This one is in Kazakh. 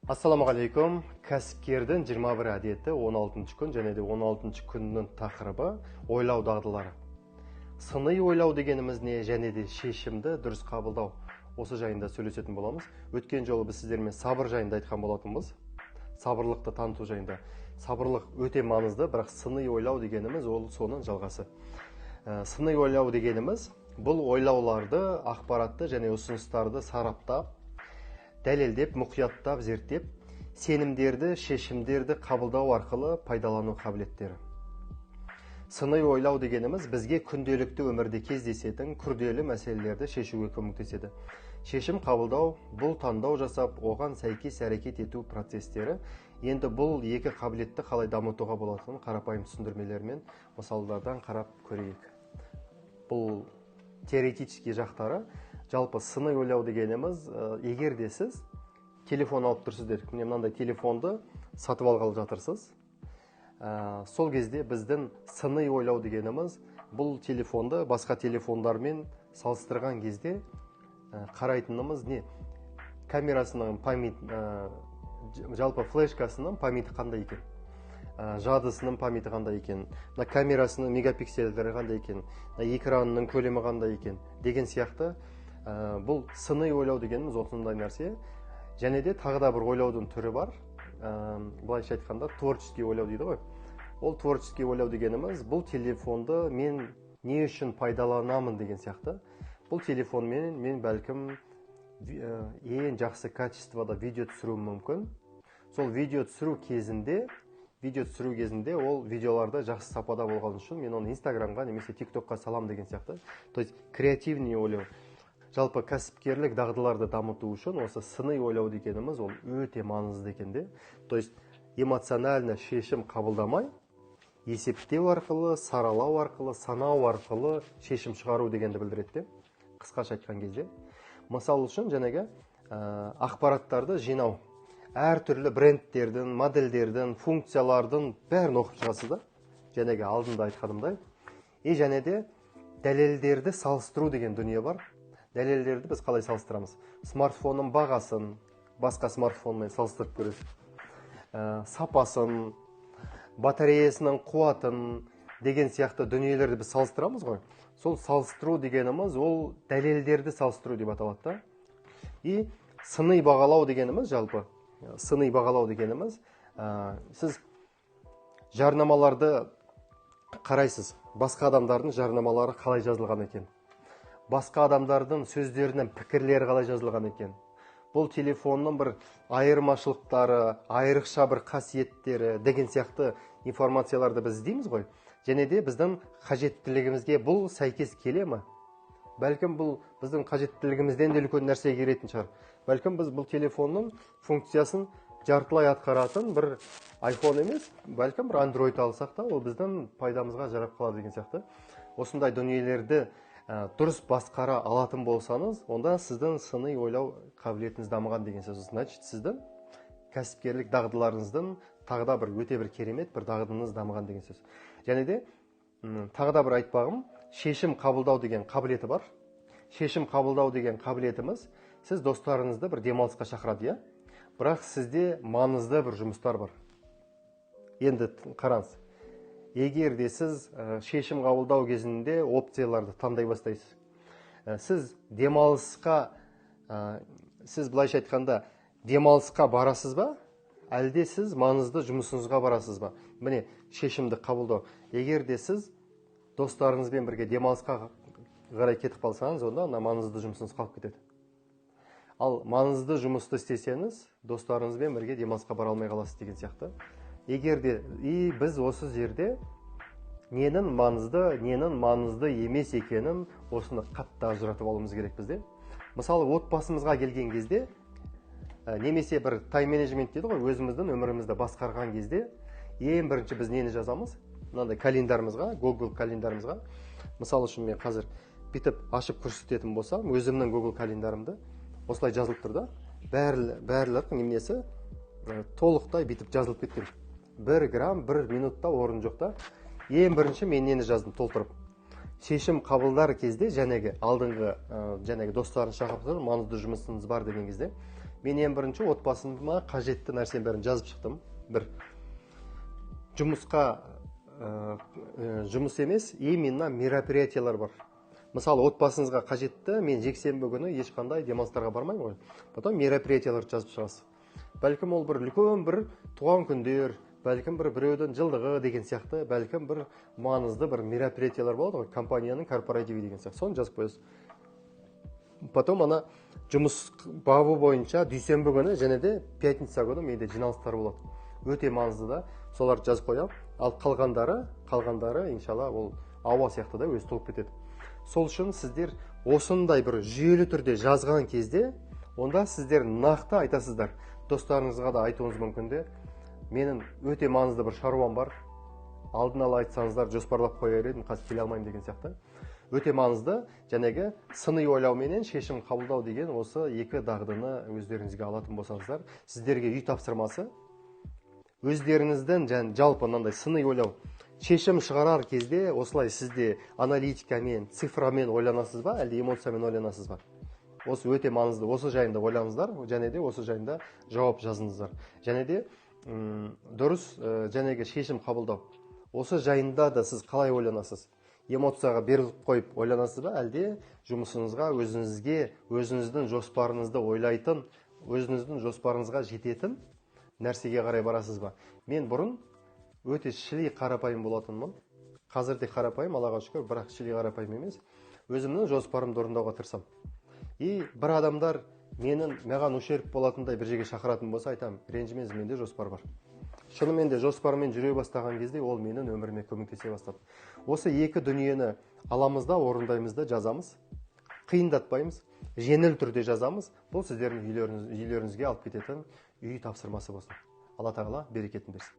Ассаламағалейкум. Кәсіпкердің 21 әдеті 16 күн және де 16 күннің тақырыбы ойлау дағдылары. Сыни ойлау дегеніміз не және де шешімді дұрыс қабылдау. Осы жайында сөйлесетін боламыз. Өткен жолы біз сіздермен сабыр жайында айтқан болатынбыз. Сабырлықты таныту жайында. Сабырлық өте маңызды, бірақ сыни ойлау дегеніміз ол соның жалғасы. Сыни ойлау дегеніміз бұл ойлауларды, ақпаратты және ұсыныстарды сараптап, дәлелдеп, мұқияттап, зерттеп, сенімдерді, шешімдерді қабылдау арқылы пайдалану қабілеттері. Сыни ойлау дегеніміз бізге күнделікті өмірде кездесетін күрделі мәселелерді шешуге көмектеседі. Шешім қабылдау, бұл таңдау жасап, оған сәйкес әрекет ету процестері. Енді бұл екі қабілетті қалай дамытуға болатынын қарапайым түсіндірмелермен, мысалдардан қарап көрейік. Бұл теоретический жақтары. Жалпы сыни ойлау дегеніміз, егер де сіз телефон алып тұрсыз дедік, міне мынандай телефонды сатып алғалы жатырсыз. Сол кезде біздің сыни ойлау дегеніміз бұл телефонды басқа телефондармен салыстырған кезде қарайтынымыз не? Камерасының жалпы флешкасының памяті қандай екен? Жадысының памяті қандай екен? Камерасының мегапиксельдері қандай екен? Экранының көлемі қандай екен? Деген сияқты бұл сыни ойлау дегеніміз осындай нәрсе. Және де тағы да бір ойлаудың түрі бар. Былайша айтқанда творческий ойлау дейді ғой. Ол творческий ойлау дегеніміз бұл телефонды мен не үшін пайдаланамын деген сияқты. Бұл телефонмен мен бәлкім ең жақсы качествода видео түсіруім мүмкін. Сол видео түсіру кезінде ол видеоларды жақсы сапада болған үшін мен оны Инстаграмға немесе ТикТокқа салам деген сияқты. То есть креативный ойлау. Жалпы кәсіпкерлік дағдыларды дамыту үшін осы сыни ойлау дегеніміз ол өте маңызды екенде. То есть эмоционально шешім қабылдамай, есептеу арқылы, саралау арқылы, санау арқылы шешім шығару дегенді білдіреді. Қысқаша айтқан кезде. Мысал үшін жәнегі ақпараттарды жинау. Әртүрлі брендтердің, модельдердің, функциялардың бәрін оқып шығасыз да. Жәнегі алдында айтқанымдай. Және де дәлелдерді салыстыру деген дүние бар. Дәлелдерді біз қалай салыстырамыз? Смартфонның бағасын басқа смартфонмен салыстырып көресіз. Сапасын, батареясының қуатын деген сияқты дүниелерді біз салыстырамыз ғой. Сол салыстыру дегеніміз ол дәлелдерді салыстыру деп аталады. И сыни бағалау дегеніміз жалпы. Сыни бағалау дегеніміз сіз жарнамаларды қарайсыз. Басқа адамдардың жарнамалары қалай жазылған екен? Басқа адамдардың сөздерінің пікірлері қалай жазылған екен? Бұл телефонның бір айырмашылықтары, айрықша бір қасиеттері деген сияқты информацияларды біз іздейміз ғой. Және де біздің қажеттілігімізге бұл сәйкес келе ме? Бәлкім бұл біздің қажеттілігімізден де үлкен нәрсеге келетін шығар. Бәлкім біз бұл телефонның функциясын жартылай атқаратын бір iPhone емес, бәлкім бір Android алсақ та, ол біздің пайдамызға жарап қалады деген сияқты. Осындай дүниелерді дұрыс басқара алатын болсаңыз, онда сіздің сыни ойлау қабілетіңіз дамыған деген сөз. Значит, сіздің кәсіпкерлік дағдыларыңыздың тағы да бір өте бір керемет бір дағдыңыз дамыған деген сөз. Және де тағы да бір айтпағым, шешім қабылдау деген қабілеті бар. Шешім қабылдау деген қабілетіміз сіз достарыңызды бір демалысқа шақырады, бірақ сізде маңызды бір жұмыстар бар. Енді қараңыз. Егер де сіз шешім қабылдау кезінде опцияларды таңдай бастайсыз. Сіз демалысқа, сіз былайша айтқанда демалысқа барасыз ба? Әлде сіз маңызды жұмысыңызға барасыз ба? Міне, шешімді қабылдау. Егер де сіз достарыңызбен бірге демалысқа қарай кетіп қалсаңыз, онда маңызды жұмысыңыз қалып кетеді. Ал маңызды жұмысты істесеңіз, достарыңызбен бірге демалысқа бара алмай қаласыз деген сияқты. Егер де біз осы жерде ненің маңызды емес екенін осыны қатты ажыратып алуымыз керек бізде. Мысалы, отбасымызға келген кезде, немесе бір тайм-менеджмент дейді ғой, өзіміздің өмірімізді басқарған кезде, ең бірінші біз нені жазамыз? Мынандай календарымызға, Google календарымызға. Мысалы үшін мен қазір бүйтіп ашып көрсететін болсам, өзімнің Google календарымды осылай жазылып тұр да. Барлық немесі толықтай бүйтіп жазылып кеткен. 1 грамм, 1 минутта орын жоқ та. Ең бірінші мен нені жаздым толтырып. Шешім қабылдар кезде алдыңғы достарын шақырып маңызды жұмысыңыз бар деген кезде мен ең бірінші отбасыма қажетті нәрсенің бәрін жазып шықтым. Бір жұмысқа жұмыс емес, именно мероприятиялар бар. Мысалы, отбасыңызға қажетті, мен жексенбі күні ешқандай демалыстарға бармаймын ғой. Потом мероприятияларды жазып шығасыз. Бәлкім ол бір үлкен бір туған күндер, бәлкім біреудің жылдығы деген сияқты, бәлкім бір маңызды бір мероприятиялар болады ғой, компанияның корпоративі деген сияқты. Соны жазып қоясыз. Потом ана жұмыс бабы бойынша дүйсенбі күні және де пятница күні менде жиналыстар болады. Өте маңызды да, соларды жазып қоямын. Ал қалғандары, иншалла, ол ауа сияқты да өзі толып кетеді. Сол үшін сіздер осындай бір жүйелі түрде жазған кезде, онда сіздер нақты айтасыздар. Достарыңызға да айтуыңыз мүмкін де, менің өте маңызды бір шаруам бар. Алдын ала айтсаңыздар, жоспарлап қояр едім, қазір келе алмаймын деген сияқты. Өте маңызды, жәнегі сыни ойлау менен шешім қабылдау деген осы екі дағдыны өздеріңізге алатын болсаңыздар, сіздерге үй тапсырмасы өздеріңіздің жалпы мынандай сыни ойлау шешім шығарар кезде осылай сізде аналитикамен, цифрамен ойланасыз ба, әлде эмоциямен ойланасыз ба? Осы өте маңызды. Осы жайында ойлаңыздар, және де осы жайында жауап жазыңыздар. Және де дұрыс жәнегі шешім қабылдау. Осы жайында да сіз қалай ойланасыз? Эмоцияға беріліп қойып ойланасыз ба, әлде жұмысыңызға, өзіңізге, өзіңіздің жоспарыңызды ойлайтын, өзіңіздің жоспарыңызға жететін нәрсеге қарай барасыз ба? Мен бұрын өте шіли қарапайым болатынмын. Қазір де қарапайым, Аллаға шүкір, бірақ шіли қарапайым емес. Өзімнің жоспарымды орындауға тырысам. И бір адамдар маған ушерп болатындай бір жерге шақыратын болса, айтам, ренжімеңіз, менде жоспар бар. Шынымен де жоспармен жүре бастаған кезде ол менің өміріме көмектесе бастады. Осы екі дүниені аламыз да, орындаймыз да, жазамыз. Қиындатпаймыз, жеңіл түрде жазамыз. Бұл сіздердің үйлеріңізге алып кететін үй тапсырмасы болсын. Алла тағала берекетін берсін.